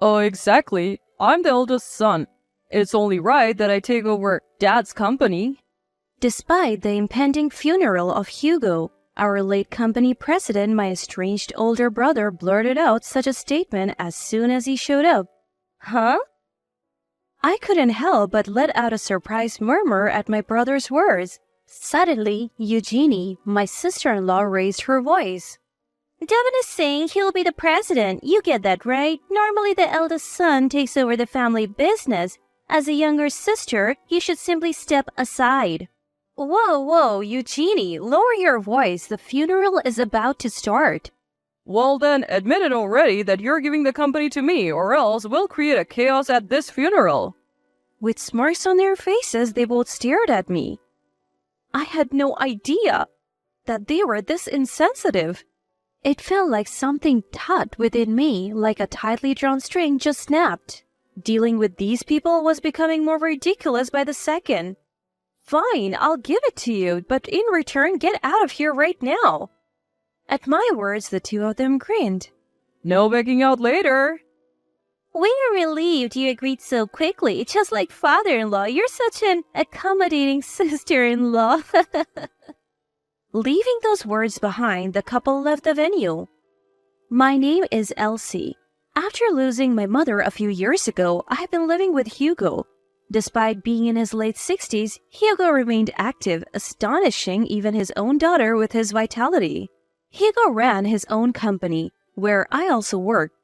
Oh, exactly. I'm the eldest son. It's only right that I take over Dad's company. Despite the impending funeral of Hugo, our late company president, my estranged older brother, blurted out such a statement as soon as he showed up. Huh? I couldn't help but let out a surprised murmur at my brother's words. Suddenly, Eugenie, my sister-in-law, raised her voice. Devin is saying he'll be the president. You get that, right? Normally the eldest son takes over the family business. As a younger sister, you should simply step aside. Whoa, Eugenie, lower your voice. The funeral is about to start. Well then, admit it already that you're giving the company to me, or else we'll create a chaos at this funeral. With smirks on their faces, they both stared at me. I had no idea that they were this insensitive. It felt like something taut within me, like a tightly drawn string just snapped. Dealing with these people was becoming more ridiculous by the second. Fine, I'll give it to you, but in return, get out of here right now. At my words, the two of them grinned. No backing out later. We are relieved you agreed so quickly, just like father-in-law. You're such an accommodating sister-in-law. Leaving those words behind, the couple left the venue. My name is Elsie. After losing my mother a few years ago, I have been living with Hugo. Despite being in his late 60s, Hugo remained active, astonishing even his own daughter with his vitality. Hugo ran his own company, where I also worked.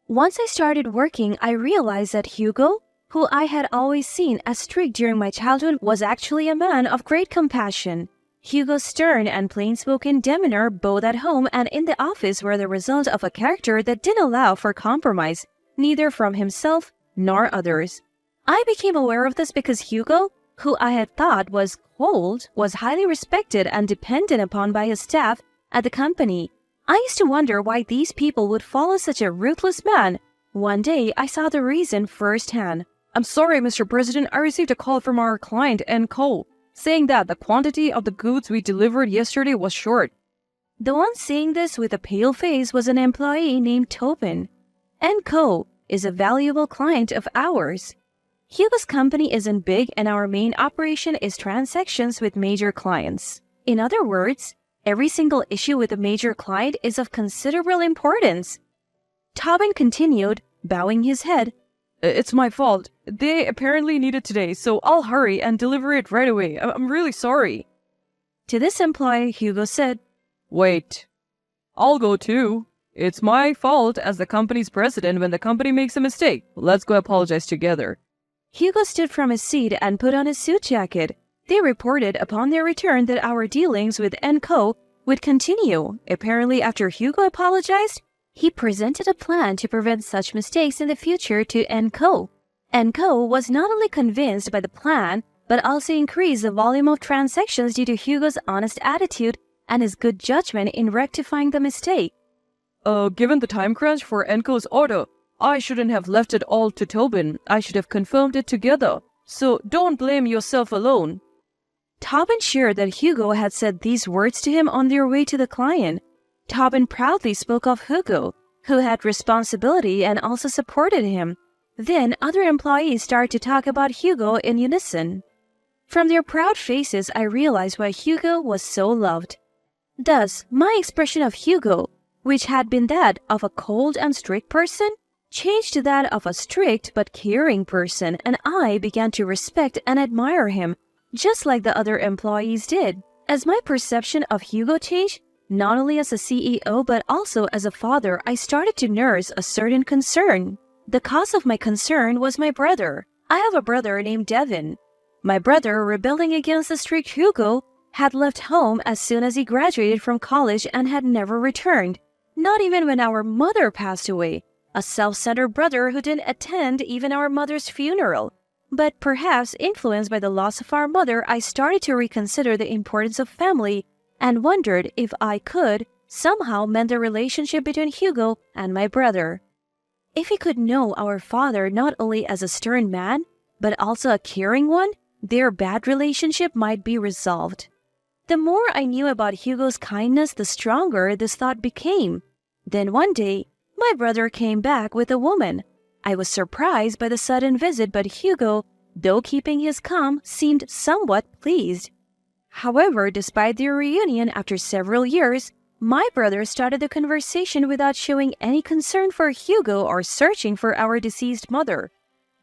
Once I started working, I realized that Hugo, who I had always seen as strict during my childhood, was actually a man of great compassion. Hugo's stern and plain-spoken demeanor, both at home and in the office, were the result of a character that didn't allow for compromise, neither from himself nor others. I became aware of this because Hugo, who I had thought was cold, was highly respected and depended upon by his staff at the company. I used to wonder why these people would follow such a ruthless man. One day, I saw the reason firsthand. I'm sorry, Mr. President, I received a call from our client, N.Co., saying that the quantity of the goods we delivered yesterday was short. The one saying this with a pale face was an employee named Tobin. N.Co. is a valuable client of ours. Hugo's company isn't big and our main operation is transactions with major clients. In other words, every single issue with a major client is of considerable importance. Tobin continued, bowing his head. It's my fault. They apparently need it today, so I'll hurry and deliver it right away. I'm really sorry. To this employee, Hugo said, Wait. I'll go too. It's my fault as the company's president when the company makes a mistake. Let's go apologize together. Hugo stood from his seat and put on his suit jacket. They reported upon their return that our dealings with N.Co. would continue. Apparently, after Hugo apologized, he presented a plan to prevent such mistakes in the future to N.Co. N.Co. was not only convinced by the plan, but also increased the volume of transactions due to Hugo's honest attitude and his good judgment in rectifying the mistake. Given the time crunch for N.Co.'s order, I shouldn't have left it all to Tobin. I should have confirmed it together. So don't blame yourself alone. Tobin shared that Hugo had said these words to him on their way to the client. Tobin proudly spoke of Hugo, who had responsibility and also supported him. Then other employees started to talk about Hugo in unison. From their proud faces, I realized why Hugo was so loved. Thus, my expression of Hugo, which had been that of a cold and strict person, changed to that of a strict but caring person, and I began to respect and admire him, just like the other employees did. As my perception of Hugo changed, not only as a CEO but also as a father, I started to nurse a certain concern. The cause of my concern was my brother. I have a brother named Devin. My brother, rebelling against the strict Hugo, had left home as soon as he graduated from college and had never returned, not even when our mother passed away. A self-centered brother who didn't attend even our mother's funeral. But perhaps influenced by the loss of our mother, I started to reconsider the importance of family and wondered if I could somehow mend the relationship between Hugo and my brother. If he could know our father not only as a stern man, but also a caring one, their bad relationship might be resolved. The more I knew about Hugo's kindness, the stronger this thought became. Then one day, my brother came back with a woman. I was surprised by the sudden visit, but Hugo, though keeping his calm, seemed somewhat pleased. However, despite their reunion after several years, my brother started the conversation without showing any concern for Hugo or searching for our deceased mother.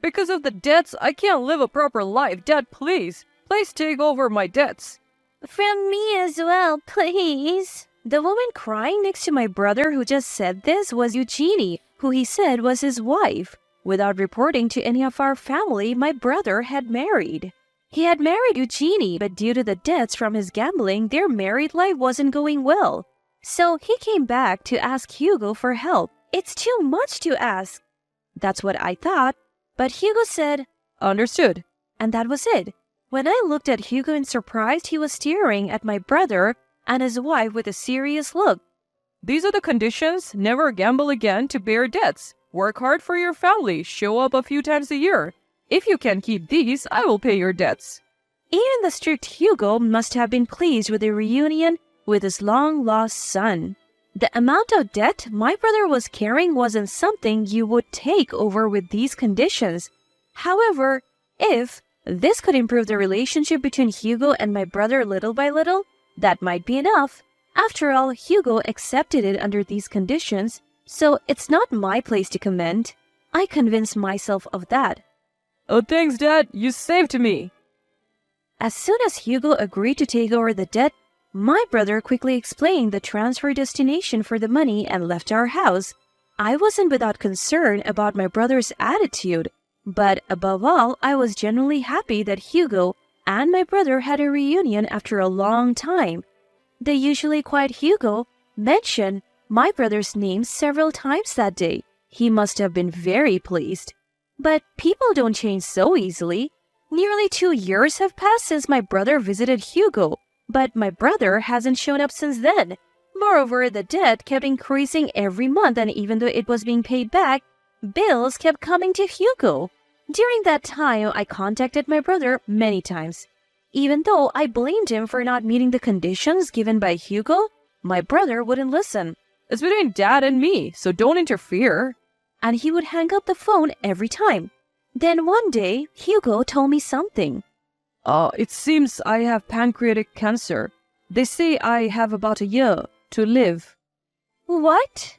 Because of the debts, I can't live a proper life. Dad, please. Please take over my debts. From me as well, please. The woman crying next to my brother who just said this was Eugenie, who he said was his wife. Without reporting to any of our family, my brother had married. He had married Eugenie, but due to the debts from his gambling, their married life wasn't going well. So he came back to ask Hugo for help. It's too much to ask. That's what I thought, but Hugo said, Understood. And that was it. When I looked at Hugo in surprise, he was staring at my brother and his wife with a serious look. These are the conditions. Never gamble again to bear debts. Work hard for your family. Show up a few times a year. If you can keep these, I will pay your debts. Even the strict Hugo must have been pleased with the reunion with his long-lost son. The amount of debt my brother was carrying wasn't something you would take over with these conditions. However, if this could improve the relationship between Hugo and my brother little by little, that might be enough. After all, Hugo accepted it under these conditions, so it's not my place to comment. I convinced myself of that. Oh, thanks, Dad. You saved me. As soon as Hugo agreed to take over the debt, my brother quickly explained the transfer destination for the money and left our house. I wasn't without concern about my brother's attitude, but above all, I was genuinely happy that Hugo and my brother had a reunion after a long time. The usually quiet Hugo mentioned my brother's name several times that day. He must have been very pleased. But people don't change so easily. Nearly 2 years have passed since my brother visited Hugo, but my brother hasn't shown up since then. Moreover, the debt kept increasing every month, and even though it was being paid back, bills kept coming to Hugo. During that time, I contacted my brother many times. Even though I blamed him for not meeting the conditions given by Hugo, my brother wouldn't listen. It's between Dad and me, so don't interfere. And he would hang up the phone every time. Then one day, Hugo told me something. It seems I have pancreatic cancer. They say I have about a year to live. What?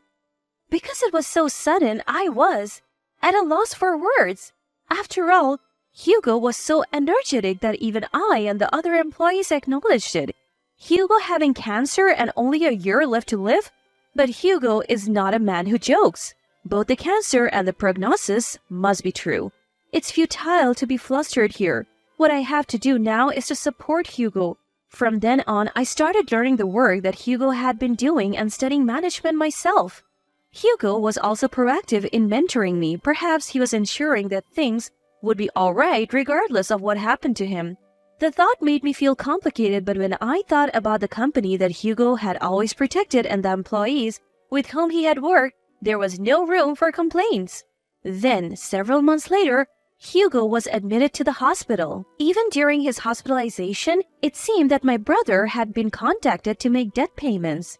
Because it was so sudden, I was at a loss for words. After all, Hugo was so energetic that even I and the other employees acknowledged it. Hugo having cancer and only a year left to live? But Hugo is not a man who jokes. Both the cancer and the prognosis must be true. It's futile to be flustered here. What I have to do now is to support Hugo. From then on, I started learning the work that Hugo had been doing and studying management myself. Hugo was also proactive in mentoring me. Perhaps he was ensuring that things would be all right regardless of what happened to him. The thought made me feel complicated, but when I thought about the company that Hugo had always protected and the employees with whom he had worked, there was no room for complaints. Then, several months later, Hugo was admitted to the hospital. Even during his hospitalization, it seemed that my brother had been contacted to make debt payments.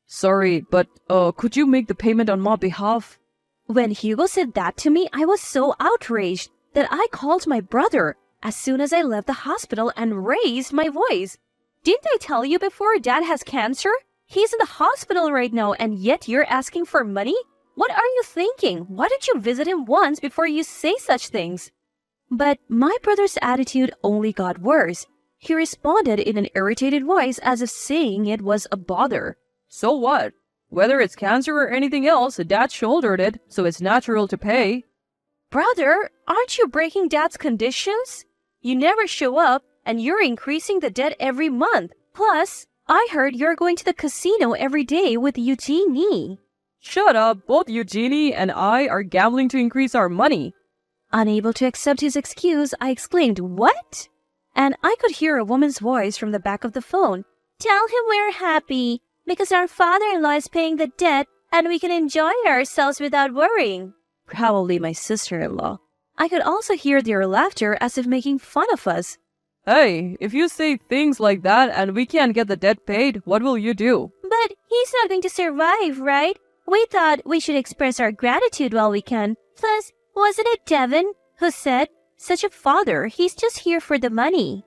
Sorry, but could you make the payment on my behalf? When Hugo said that to me, I was so outraged that I called my brother as soon as I left the hospital and raised my voice. Didn't I tell you before Dad has cancer? He's in the hospital right now, and yet you're asking for money? What are you thinking? Why don't you visit him once before you say such things? But my brother's attitude only got worse. He responded in an irritated voice as if saying it was a bother. So what? Whether it's cancer or anything else, Dad shouldered it, so it's natural to pay. Brother, aren't you breaking Dad's conditions? You never show up, and you're increasing the debt every month. Plus, I heard you're going to the casino every day with Eugenie. Shut up, both Eugenie and I are gambling to increase our money. Unable to accept his excuse, I exclaimed, "What?" And I could hear a woman's voice from the back of the phone. Tell him we're happy, because our father-in-law is paying the debt and we can enjoy ourselves without worrying. Probably my sister-in-law. I could also hear their laughter as if making fun of us. Hey, if you say things like that and we can't get the debt paid, what will you do? But he's not going to survive, right? We thought we should express our gratitude while we can. Plus, Wasn't it Devin who said, such a father, he's just here for the money?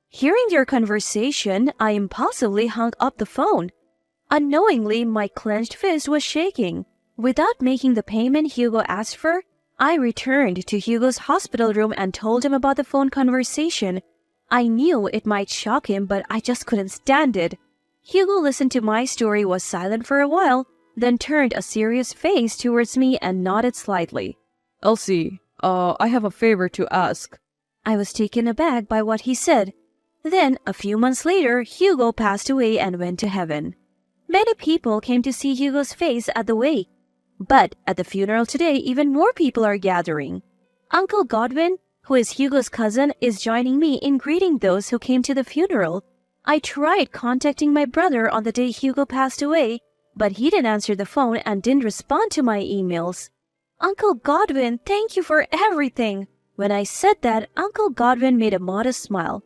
Hearing their conversation, I impulsively hung up the phone. Unknowingly, my clenched fist was shaking. Without making the payment Hugo asked for, I returned to Hugo's hospital room and told him about the phone conversation. I knew it might shock him, but I just couldn't stand it. Hugo listened to my story, was silent for a while, then turned a serious face towards me and nodded slightly. Elsie, I have a favor to ask. I was taken aback by what he said. Then, a few months later, Hugo passed away and went to heaven. Many people came to see Hugo's face at the wake. But at the funeral today, even more people are gathering. Uncle Godwin, who is Hugo's cousin, is joining me in greeting those who came to the funeral. I tried contacting my brother on the day Hugo passed away, but he didn't answer the phone and didn't respond to my emails. Uncle Godwin, thank you for everything. When I said that, Uncle Godwin made a modest smile.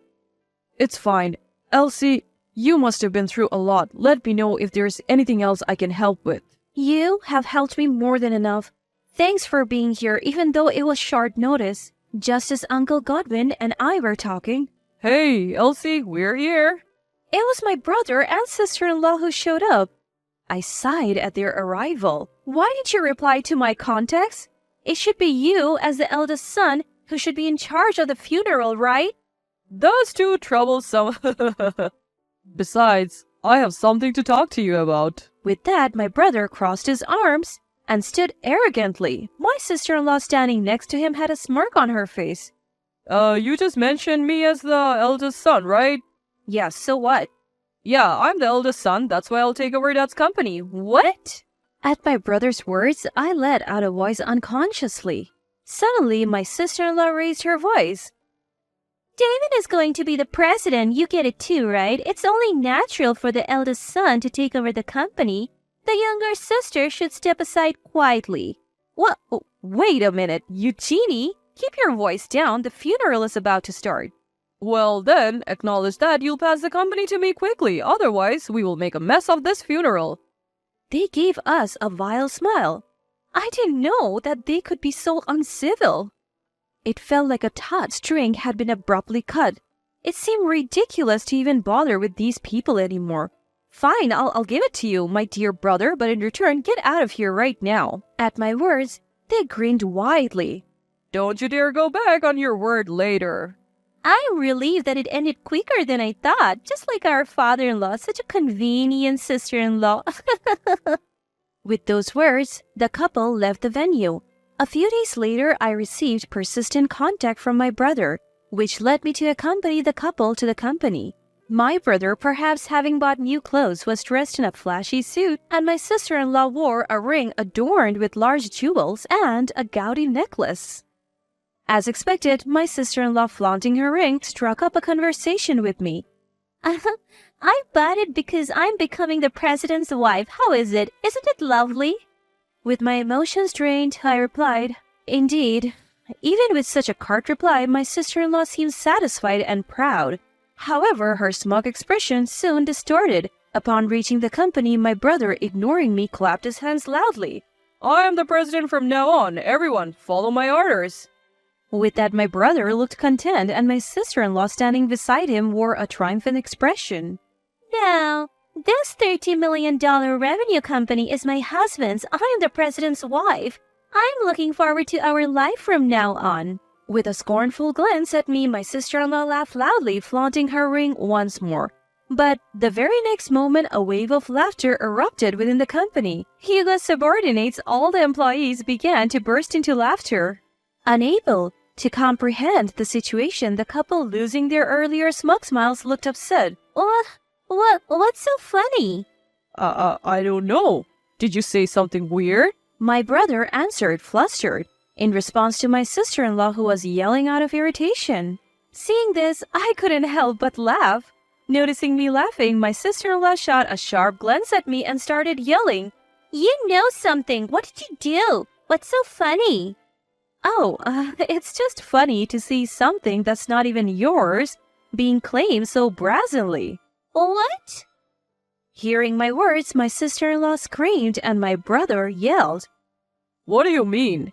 It's fine. Elsie, you must have been through a lot. Let me know if there's anything else I can help with. You have helped me more than enough. Thanks for being here, even though it was short notice. Just as Uncle Godwin and I were talking. Hey, Elsie, we're here. It was my brother and sister-in-law who showed up. I sighed at their arrival. Why didn't you reply to my contacts? It should be you, as the eldest son, who should be in charge of the funeral, right? That's too troublesome. Besides, I have something to talk to you about. With that, my brother crossed his arms and stood arrogantly. My sister-in-law standing next to him had a smirk on her face. You just mentioned me as the eldest son, right? Yeah, so what? Yeah, I'm the eldest son. That's why I'll take over Dad's company. What? At my brother's words, I let out a voice unconsciously. Suddenly, my sister-in-law raised her voice. David is going to be the president. You get it too, right? It's only natural for the eldest son to take over the company. The younger sister should step aside quietly. What? Oh, wait a minute, Eugenie. Keep your voice down. The funeral is about to start. Well then, acknowledge that you'll pass the company to me quickly. Otherwise, we will make a mess of this funeral. They gave us a vile smile. I didn't know that they could be so uncivil. It felt like a taut string had been abruptly cut. It seemed ridiculous to even bother with these people anymore. Fine, I'll give it to you, my dear brother, but in return, get out of here right now. At my words, they grinned widely. Don't you dare go back on your word later. I'm relieved that it ended quicker than I thought, just like our father-in-law, such a convenient sister-in-law. With those words, the couple left the venue. A few days later, I received persistent contact from my brother, which led me to accompany the couple to the company. My brother, perhaps having bought new clothes, was dressed in a flashy suit, and my sister-in-law wore a ring adorned with large jewels and a gaudy necklace. As expected, my sister-in-law, flaunting her ring, struck up a conversation with me. I bought it because I'm becoming the president's wife. How is it? Isn't it lovely? With my emotions drained, I replied, Indeed. Even with such a curt reply, my sister-in-law seemed satisfied and proud. However, her smug expression soon distorted. Upon reaching the company, my brother, ignoring me, clapped his hands loudly. I am the president from now on. Everyone, follow my orders. With that, my brother looked content, and my sister-in-law standing beside him wore a triumphant expression. Now, this $30 million revenue company is my husband's. I am the president's wife. I'm looking forward to our life from now on. With a scornful glance at me, my sister-in-law laughed loudly, flaunting her ring once more. But the very next moment, a wave of laughter erupted within the company. Hugo's subordinates, all the employees, began to burst into laughter. Unable to comprehend the situation, the couple, losing their earlier smug smiles, looked upset. What's so funny? I don't know. Did you say something weird? My brother answered, flustered, in response to my sister-in-law, who was yelling out of irritation. Seeing this, I couldn't help but laugh. Noticing me laughing, my sister-in-law shot a sharp glance at me and started yelling, You know something. What did you do? What's so funny? Oh, it's just funny to see something that's not even yours being claimed so brazenly. What? Hearing my words, my sister-in-law screamed and my brother yelled. What do you mean?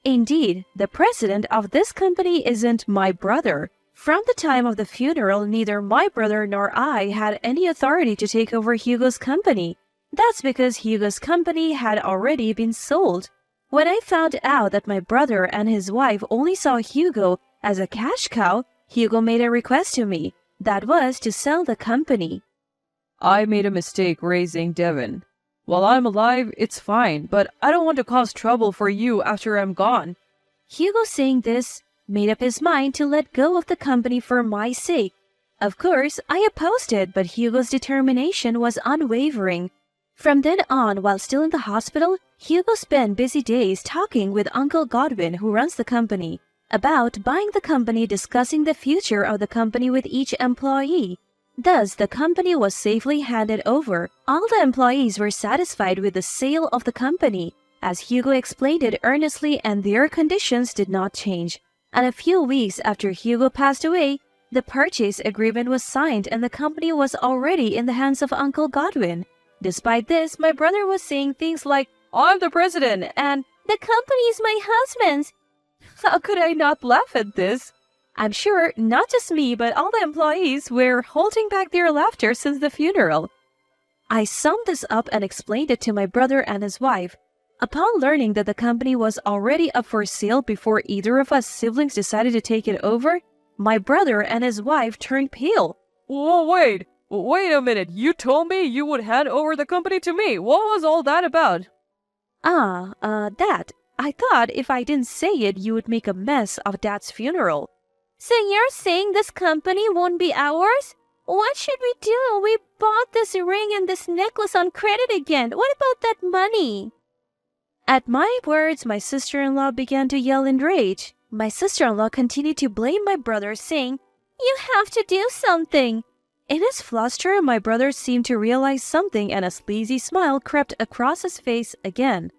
Indeed, the president of this company isn't my brother. From the time of the funeral, neither my brother nor I had any authority to take over Hugo's company. That's because Hugo's company had already been sold. When I found out that my brother and his wife only saw Hugo as a cash cow, Hugo made a request to me. That was to sell the company. I made a mistake raising Devin. While I'm alive, it's fine, but I don't want to cause trouble for you after I'm gone. Hugo, saying this, made up his mind to let go of the company for my sake. Of course, I opposed it, but Hugo's determination was unwavering. From then on, while still in the hospital, Hugo spent busy days talking with Uncle Godwin, who runs the company, about buying the company, discussing the future of the company with each employee. Thus, the company was safely handed over. All the employees were satisfied with the sale of the company, as Hugo explained it earnestly, and their conditions did not change. And a few weeks after Hugo passed away, the purchase agreement was signed and the company was already in the hands of Uncle Godwin. Despite this, my brother was saying things like, I'm the president, and the company is my husband's. How could I not laugh at this? I'm sure not just me, but all the employees were holding back their laughter since the funeral. I summed this up and explained it to my brother and his wife. Upon learning that the company was already up for sale before either of us siblings decided to take it over, my brother and his wife turned pale. Oh, wait a minute. You told me you would hand over the company to me. What was all that about? That. I thought if I didn't say it, you would make a mess of Dad's funeral. So you're saying this company won't be ours? What should we do? We bought this ring and this necklace on credit again. What about that money? At my words, my sister-in-law began to yell in rage. My sister-in-law continued to blame my brother, saying, You have to do something. In his fluster, my brother seemed to realize something and a sleazy smile crept across his face again.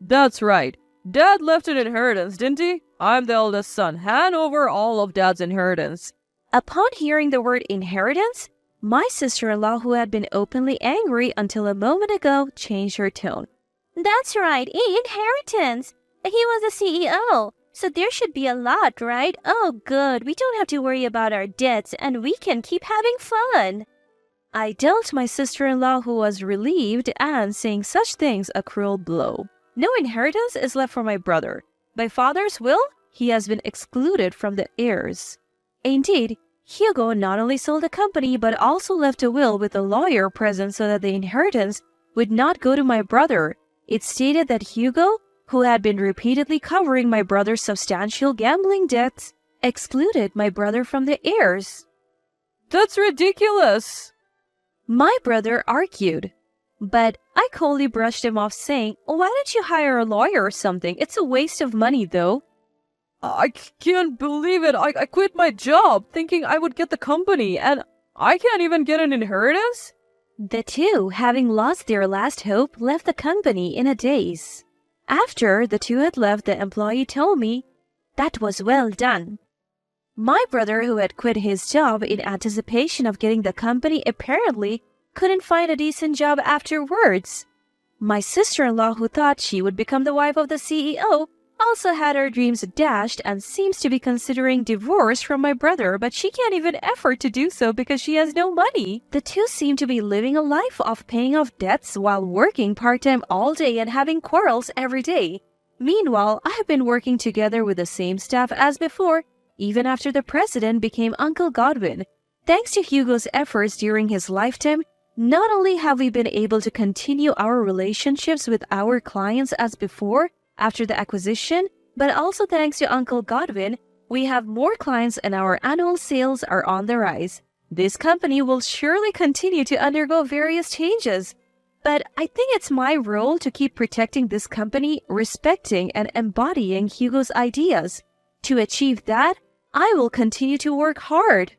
That's right. Dad left an inheritance, didn't he? I'm the eldest son. Hand over all of Dad's inheritance. Upon hearing the word inheritance, my sister-in-law, who had been openly angry until a moment ago, changed her tone. That's right, inheritance. He was the CEO, so there should be a lot, right? Oh, good. We don't have to worry about our debts, and we can keep having fun. I dealt my sister-in-law, who was relieved and saying such things, a cruel blow. No inheritance is left for my brother. By father's will, he has been excluded from the heirs. Indeed, Hugo not only sold the company but also left a will with a lawyer present so that the inheritance would not go to my brother. It stated that Hugo, who had been repeatedly covering my brother's substantial gambling debts, excluded my brother from the heirs. That's ridiculous. My brother argued, but I coldly brushed him off, saying, Why don't you hire a lawyer or something? It's a waste of money, though. I can't believe it. I quit my job thinking I would get the company, and I can't even get an inheritance? The two, having lost their last hope, left the company in a daze. After the two had left, the employee told me, That was well done. My brother, who had quit his job in anticipation of getting the company, apparently couldn't find a decent job afterwards. My sister-in-law, who thought she would become the wife of the CEO, also had her dreams dashed and seems to be considering divorce from my brother, but she can't even effort to do so because she has no money. The two seem to be living a life of paying off debts while working part-time all day and having quarrels every day. Meanwhile, I have been working together with the same staff as before, even after the president became Uncle Godwin. Thanks to Hugo's efforts during his lifetime, not only have we been able to continue our relationships with our clients as before after the acquisition, but also thanks to Uncle Godwin, we have more clients and our annual sales are on the rise. This company will surely continue to undergo various changes, but I think it's my role to keep protecting this company, respecting and embodying Hugo's ideas. To achieve that, I will continue to work hard.